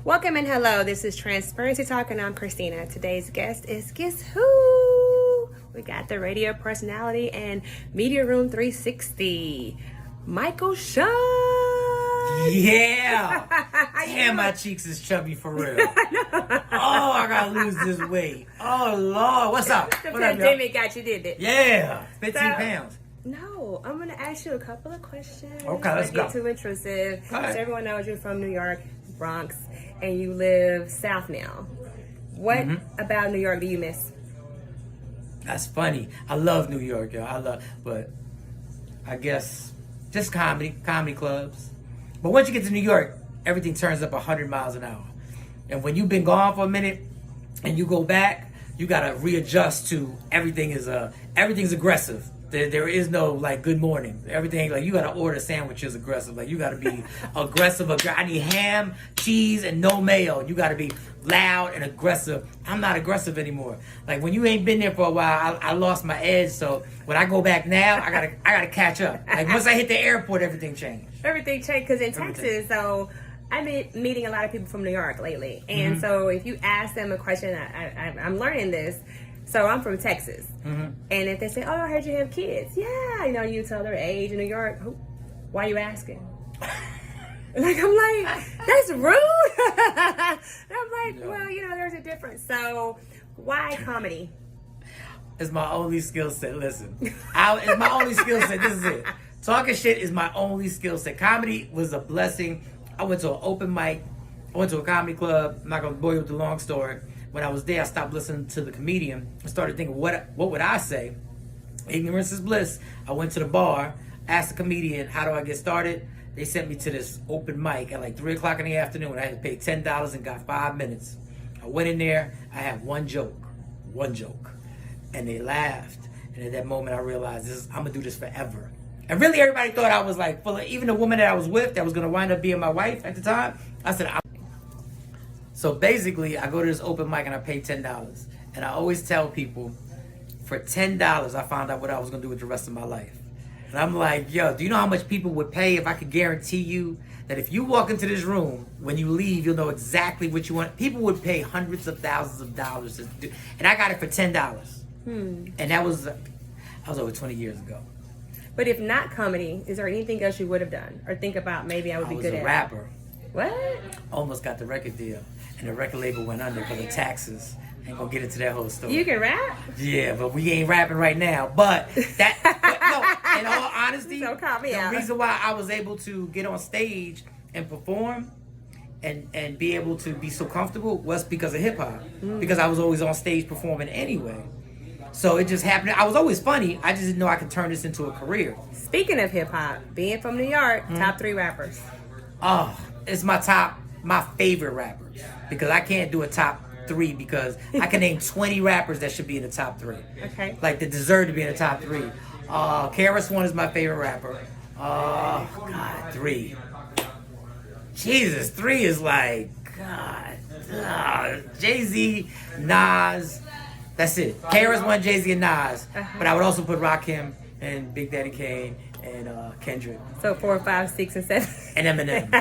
Welcome and hello. This is Transparency Talk, and I'm Christina. Today's guest is guess who? We got the radio personality and Media Room 360, Michael Shawn. Yeah. Damn, my cheeks is chubby for real. Oh, I gotta lose this weight. Oh Lord, what's up? The What up, pandemic got you, didn't it? Yeah, 15 pounds. No, I'm gonna ask you a couple of questions. Okay, let's go. Not get too intrusive. Go ahead. So everyone knows you're from New York, Bronx, and you live south now. What about New York do you miss? That's funny. I love New York, yo. But I guess just comedy clubs. But once you get to New York, everything turns up 100 miles an hour. And when you've been gone for a minute and you go back, you gotta readjust to everything's aggressive. There is no like good morning. Everything like you gotta order sandwiches aggressive. Like you gotta be aggressive. I need ham, cheese, and no mayo. You gotta be loud and aggressive. I'm not aggressive anymore. Like when you ain't been there for a while, I lost my edge. So when I go back now, I gotta catch up. Like once I hit the airport, everything changed. Everything changed because in Texas, so I've been meeting a lot of people from New York lately, and so if you ask them a question, I'm learning this. So I'm from Texas, and if they say, "Oh, I heard you have kids," yeah, you tell their age in New York. Why are you asking? I'm like, that's rude. I'm like, well, there's a difference. So why comedy? It's my only skill set. Listen, it's my only skill set. This is it. Talking shit is my only skill set. Comedy was a blessing. I went to an open mic. I went to a comedy club. I'm not gonna bore you with the long story. When I was there, I stopped listening to the comedian. I started thinking, what would I say? Ignorance is bliss. I went to the bar, asked the comedian, how do I get started? They sent me to this open mic at like 3 o'clock in the afternoon. I had to pay $10 and got 5 minutes. I went in there. I had one joke. And they laughed. And at that moment, I realized I'm going to do this forever. And really, everybody thought I was like, even the woman that I was with that was going to wind up being my wife at the time, I said, So basically, I go to this open mic and I pay $10. And I always tell people, for $10, I found out what I was going to do with the rest of my life. And I'm like, yo, do you know how much people would pay if I could guarantee you that if you walk into this room, when you leave, you'll know exactly what you want? People would pay hundreds of thousands of dollars to do. And I got it for $10. And that was over 20 years ago. But if not comedy, is there anything else you would have done? Or think about maybe I would be good at? I was a rapper. What? Almost got the record deal. And the record label went under because of taxes. Ain't gonna get into that whole story. You can rap? Yeah, but we ain't rapping right now. But no, in all honesty, So call me out. the reason why I was able to get on stage and perform and be able to be so comfortable was because of hip hop. Because I was always on stage performing anyway. So it just happened. I was always funny. I just didn't know I could turn this into a career. Speaking of hip hop, being from New York, top 3 rappers. Oh, it's my favorite rappers. Because I can't do a top 3 because I can name 20 rappers that should be in the top 3. Okay. Like that deserve to be in the top 3. KRS-One is my favorite rapper. God, 3. Jesus, 3 is like, God. Jay-Z, Nas. That's it. KRS-One, Jay-Z, and Nas. But I would also put Rakim and Big Daddy Kane and Kendrick. So 4, 5, 6, and 7. And Eminem.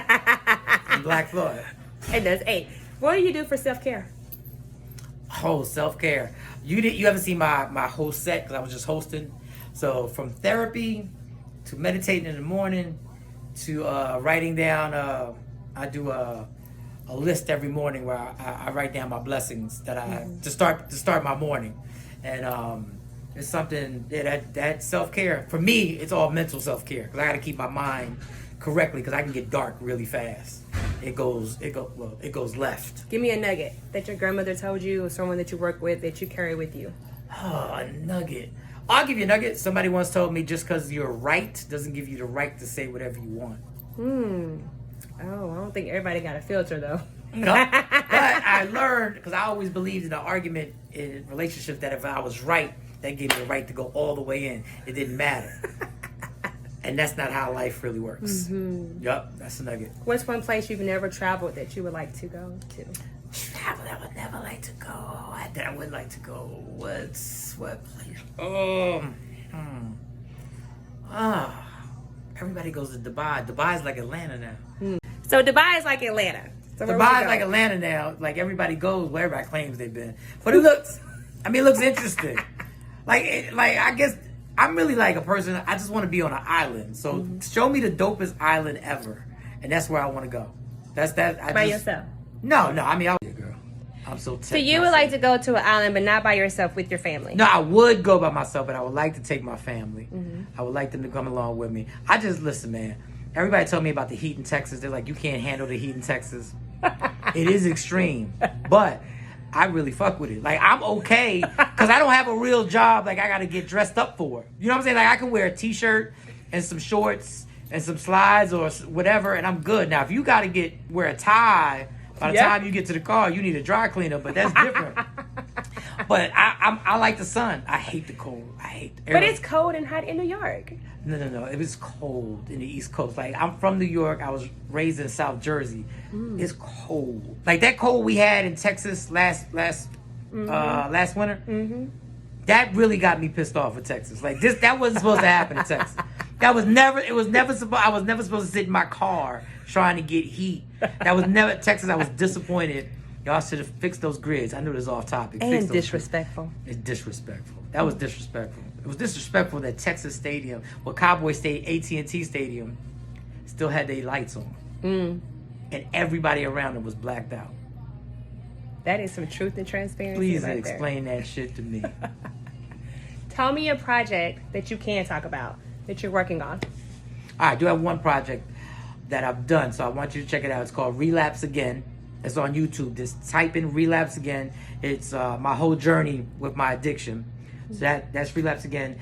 And Black Floyd. And that's 8. What do you do for self-care? Oh, self-care. You haven't seen my whole set because I was just hosting. So from therapy to meditating in the morning to writing down, I do a list every morning where I write down my blessings that I to start my morning, and it's something that self-care for me. It's all mental self-care because I got to keep my mind correctly because I can get dark really fast. It goes left. Give me a nugget that your grandmother told you or someone that you work with that you carry with you. Oh, a nugget. I'll give you a nugget. Somebody once told me just because you're right doesn't give you the right to say whatever you want. Oh, I don't think everybody got a filter though. No, but I learned because I always believed in the argument in relationships that if I was right, that gave me the right to go all the way in. It didn't matter. And that's not how life really works. Yup, that's a nugget. What's one place you've never traveled that you would like to go to? Travel I would never like to go. That I would like to go. What place? Everybody goes to Dubai. Dubai's like Atlanta now. So Dubai is like Atlanta. So where would you Dubai's go? like Atlanta now. Like everybody goes where everybody claims they've been. But it looks interesting. I guess I'm really like a person. I just want to be on an island. So show me the dopest island ever, and that's where I want to go. That's that. By yourself? No. I mean, girl. I'm so. So you would like to go to an island, but not by yourself, with your family? No, I would go by myself, but I would like to take my family. I would like them to come along with me. I just listen, man. Everybody told me about the heat in Texas. They're like, you can't handle the heat in Texas. It is extreme, but I really fuck with it. Like, I'm okay because I don't have a real job. Like, I got to get dressed up for. You know what I'm saying? Like, I can wear a t-shirt and some shorts and some slides or whatever, and I'm good. Now, if you got to wear a tie, by the time you get to the car, you need a dry cleaner, but that's different. But I like the sun. I hate the cold. But it's cold and hot in New York. No. It was cold in the East Coast. Like, I'm from New York. I was raised in South Jersey. It's cold. Like that cold we had in Texas last winter. That really got me pissed off with Texas. Like that wasn't supposed to happen in Texas. I was never supposed to sit in my car trying to get heat. That was never Texas. I was disappointed. Y'all should have fixed those grids. I know this is off topic. And disrespectful. It's disrespectful. That was disrespectful. It was disrespectful that Texas Stadium, well, Cowboy State, AT&T Stadium, still had their lights on. And everybody around them was blacked out. That is some truth and transparency. Please right explain that shit to me. Tell me a project that you can talk about that you're working on. All right, I do have one project that I've done, so I want you to check it out. It's called Relapse Again. It's on YouTube. Just type in Relapse Again. It's my whole journey with my addiction. So that's Relapse Again.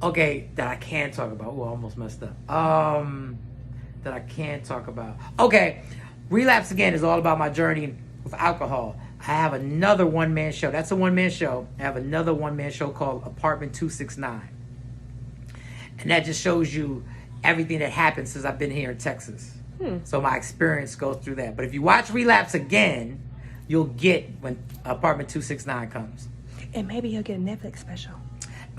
Okay, that I can talk about. Oh, I almost messed up. That I can talk about. Okay, Relapse Again is all about my journey with alcohol. I have another one-man show. That's a one-man show. I have another one-man show called Apartment 269. And that just shows you everything that happened since I've been here in Texas. So my experience goes through that. But if you watch Relapse Again, you'll get when Apartment 269 comes. And maybe you'll get a Netflix special.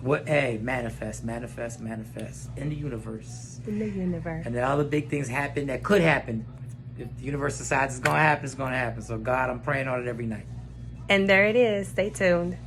What? Hey, manifest in the universe. In the universe. And the other big things happen that could happen. If the universe decides it's going to happen, it's going to happen. So God, I'm praying on it every night. And there it is. Stay tuned.